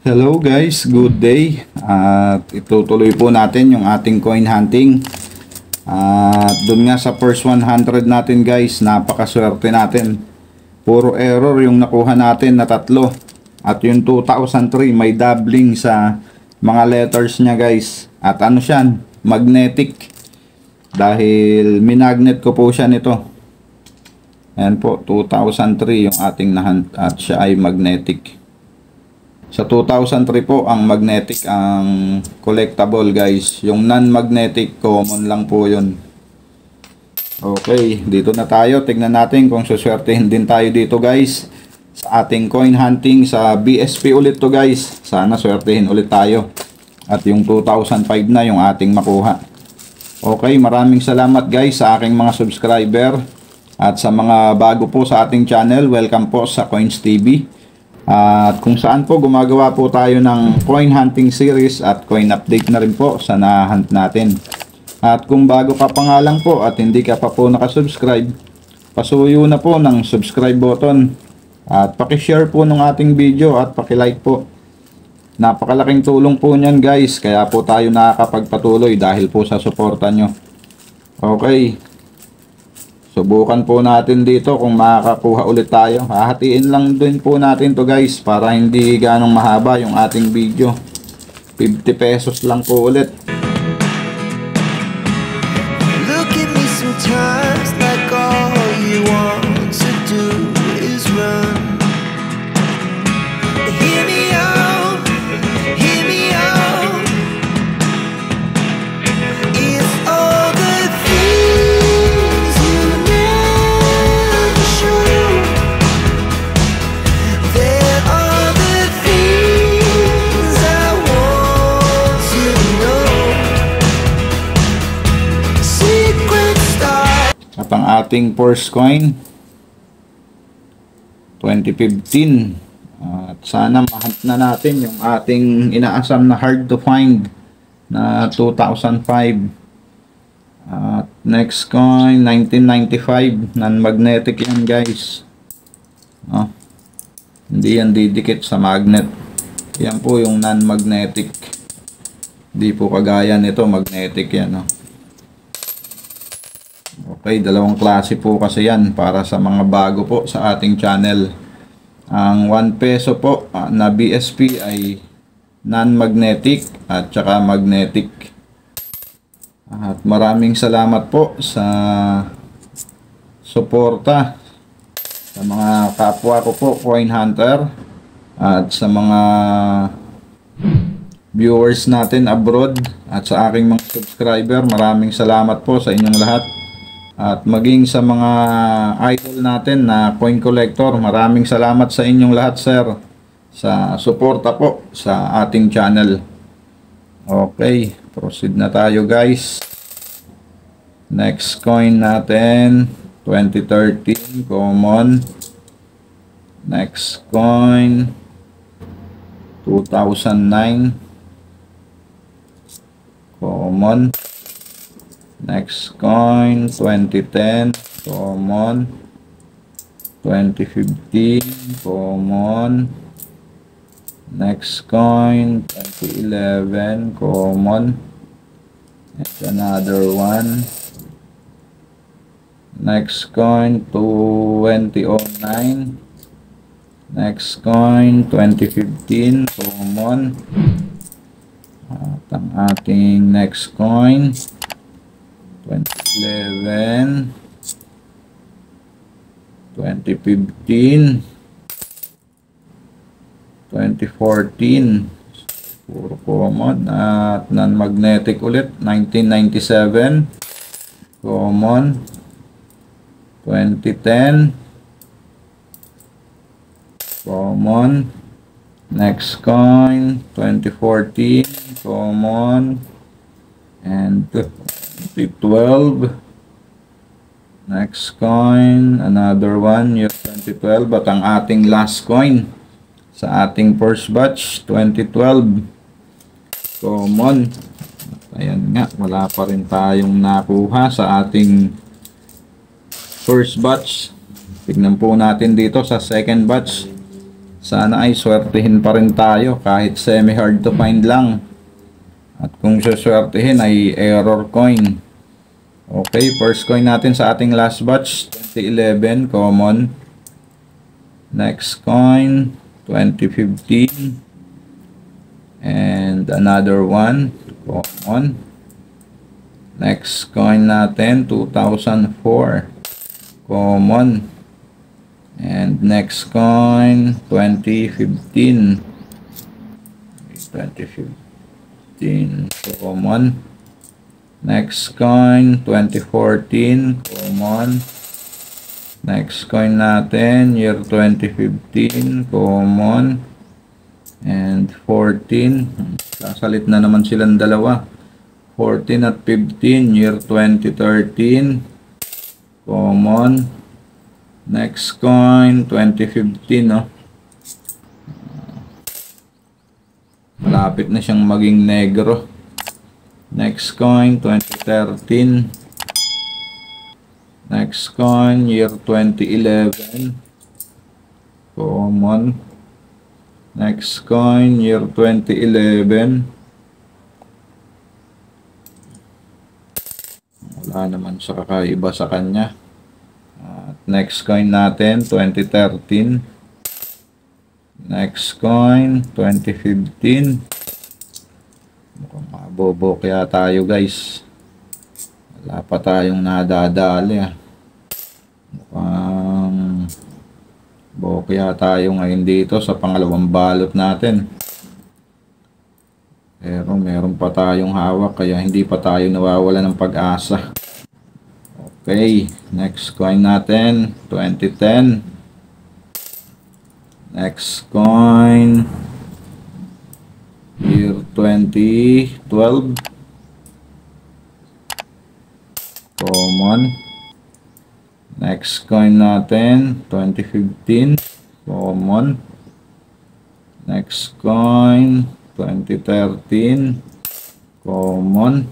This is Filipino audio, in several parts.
Hello guys, good day. At itutuloy po natin yung ating coin hunting. At dun nga sa first 100 natin guys, napakaswerte natin. Puro error yung nakuha natin na tatlo. At yung 2003 may doubling sa mga letters niya guys. At ano siya, magnetic. Dahil minagnet ko po siya nito. Ayan po, 2003 yung ating nahunt at siya ay magnetic. Sa 2003 po, ang magnetic ang collectible guys. Yung non-magnetic, common lang po yun. Okay, dito na tayo. Tignan natin kung suswertehin din tayo dito guys. Sa ating coin hunting sa BSP ulit to guys. Sana swertehin ulit tayo. At yung 2005 na yung ating makuha. Okay, maraming salamat guys sa aking mga subscriber. At sa mga bago po sa ating channel, welcome po sa Coins TV. At kung saan po gumagawa po tayo ng coin hunting series at coin update na rin po sa nahunt natin. At kung bago ka pa nga lang po at hindi ka pa po nakasubscribe, pasuyo na po ng subscribe button at pakishare po ng ating video at pakilike po. Napakalaking tulong po niyan guys, kaya po tayo nakakapagpatuloy dahil po sa suporta nyo. Okay, subukan po natin dito kung makakakuha ulit tayo. Hahatiin lang din po natin to guys para hindi ganong mahaba yung ating video. 50 pesos lang po ulit. Look at me sometimes like all you want to do is run. Hear me out, hear me out. It's all the things you never show. There are the things I want to know. Secret star. At ang ating first coin 2015. At sana mahunt na natin yung ating inaasam na hard to find na 2005. At next coin 1995, non-magnetic yan guys. Hindi yan didikit sa magnet. Yan po yung non-magnetic. Hindi po kagaya nito, magnetic yan. Okay, dalawang klase po kasi yan para sa mga bago po sa ating channel. Ang 1 peso po na BSP ay non-magnetic at saka magnetic. At maraming salamat po sa suporta sa mga kapwa ko po coin hunter at sa mga viewers natin abroad at sa aking mga subscriber. Maraming salamat po sa inyong lahat. At maging sa mga idol natin na coin collector, maraming salamat sa inyong lahat sir sa suporta po sa ating channel. Okay, proceed na tayo guys. Next coin natin 2013 common. Next coin 2009 common. Next coin 2010 common. 2015 common. Next coin 2011 common. And another one. Next coin 2009. Next coin 2015 common. At ang ating next coin 2011, 2015, 2014 puro common. At non-magnetic ulit 1997 common. 2010 common. Next coin 2014 common. And 2012. Next coin, another one, year 2012. At ang ating last coin sa ating first batch 2012 common. At ayan nga, wala pa rin tayong nakuha sa ating first batch. Tignan po natin dito sa second batch. Sana ay swertihin pa rin tayo kahit semi hard to find lang. At kung swertihin ay error coin. Okay, first coin natin sa ating last batch, 2011 common. Next coin, 2015. And another one, common. Next coin natin, 2004, common. And next coin, 2015. 2015, common. Next coin, 2014, common. Next coin natin, year 2015, common. And 14, sasalit na naman silang dalawa. 14 at 15, year 2013, common. Next coin, 2015, no? Malapit na siyang maging negro. Next coin, 2013. Next coin, year 2011, common. Next coin, year 2011. Wala naman sa kakaiba sa kanya. At next coin natin, 2013. Next coin, 2015. Mukhang mabobo kaya tayo, guys. Wala pa tayong nadadali, ah. Mukhang bobo kaya tayo ngayon dito sa pangalawang balot natin. Pero meron pa tayong hawak kaya hindi pa tayo nawawala ng pag-asa. Okay, next coin natin, 2010. Next coin, year 2012, common. Next coin natin, 2015, common. Next coin, 2013, common.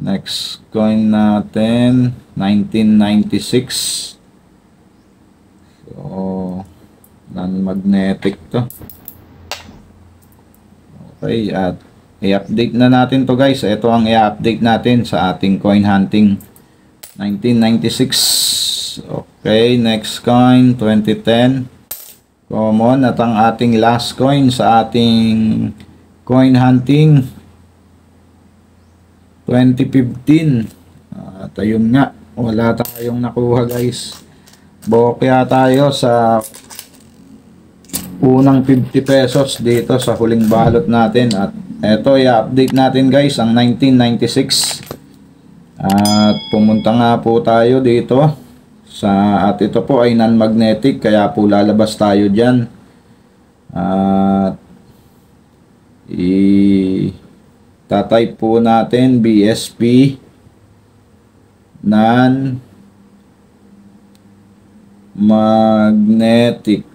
Next coin natin, 1996. So, non-magnetic to. Okay, at i-update na natin to, guys. Ito ang i-update natin sa ating coin hunting. 1996. Okay, next coin, 2010. Common. At ang ating last coin sa ating coin hunting, 2015. At ayun nga, wala tayong nakuha, guys. Bokya tayo sa unang 50 pesos dito sa huling balot natin. At eto, i-update natin, guys, ang 1996. At pumunta nga po tayo dito at ito po ay non-magnetic kaya po lalabas tayo dyan. At tatype po natin BSP non-magnetic.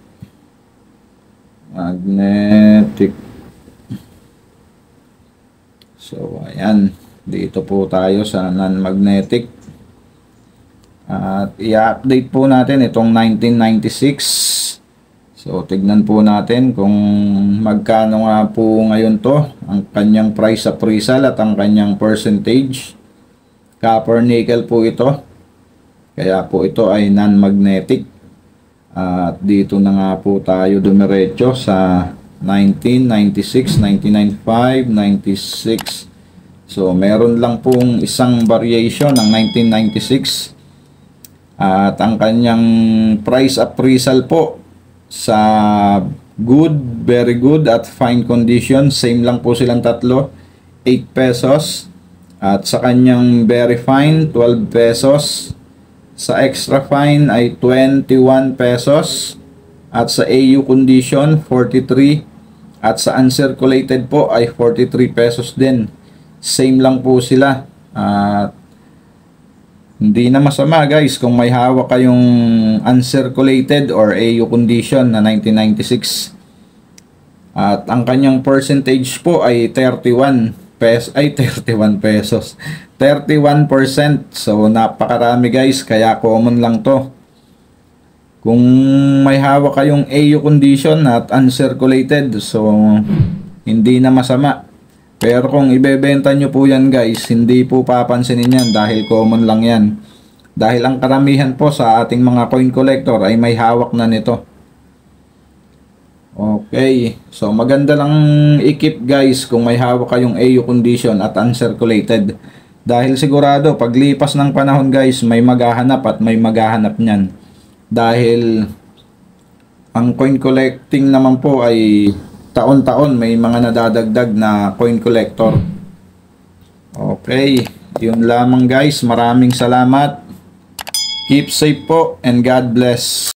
So ayan, dito po tayo sa non-magnetic. At i-update po natin itong 1996. So tignan po natin kung magkano nga po ngayon to, ang kanyang price appraisal at ang kanyang percentage. Copper nickel po ito. Kaya po ito ay non-magnetic. At dito na nga po tayo dumiretso sa 1996, 1995, 96. So meron lang pong isang variation ng 1996. At ang kanyang price appraisal po sa good, very good at fine condition, same lang po silang tatlo, 8 pesos. At sa kanyang very fine, 12 pesos. Sa extra fine ay 21 pesos. At sa AU condition, 43. At sa uncirculated po ay 43 pesos din. Same lang po sila. At hindi na masama, guys, kung may hawak kayong uncirculated or AU condition na 1996. At ang kanyang percentage po ay 31 pesos. 31%. So napakarami, guys, kaya common lang to. Kung may hawak kayong AU condition at uncirculated, so hindi na masama. Pero kung ibebenta nyo po yan guys, hindi po papansinin yan dahil common lang yan. Dahil ang karamihan po sa ating mga coin collector ay may hawak na nito. Okay, so maganda lang i-keep guys kung may hawak kayong AU condition at uncirculated. Dahil sigurado paglipas ng panahon guys, may maghahanap at may maghahanap niyan. Dahil ang coin collecting naman po ay taon-taon may mga nadadagdag na coin collector. Okay, yun lamang guys. Maraming salamat. Keep safe po and God bless.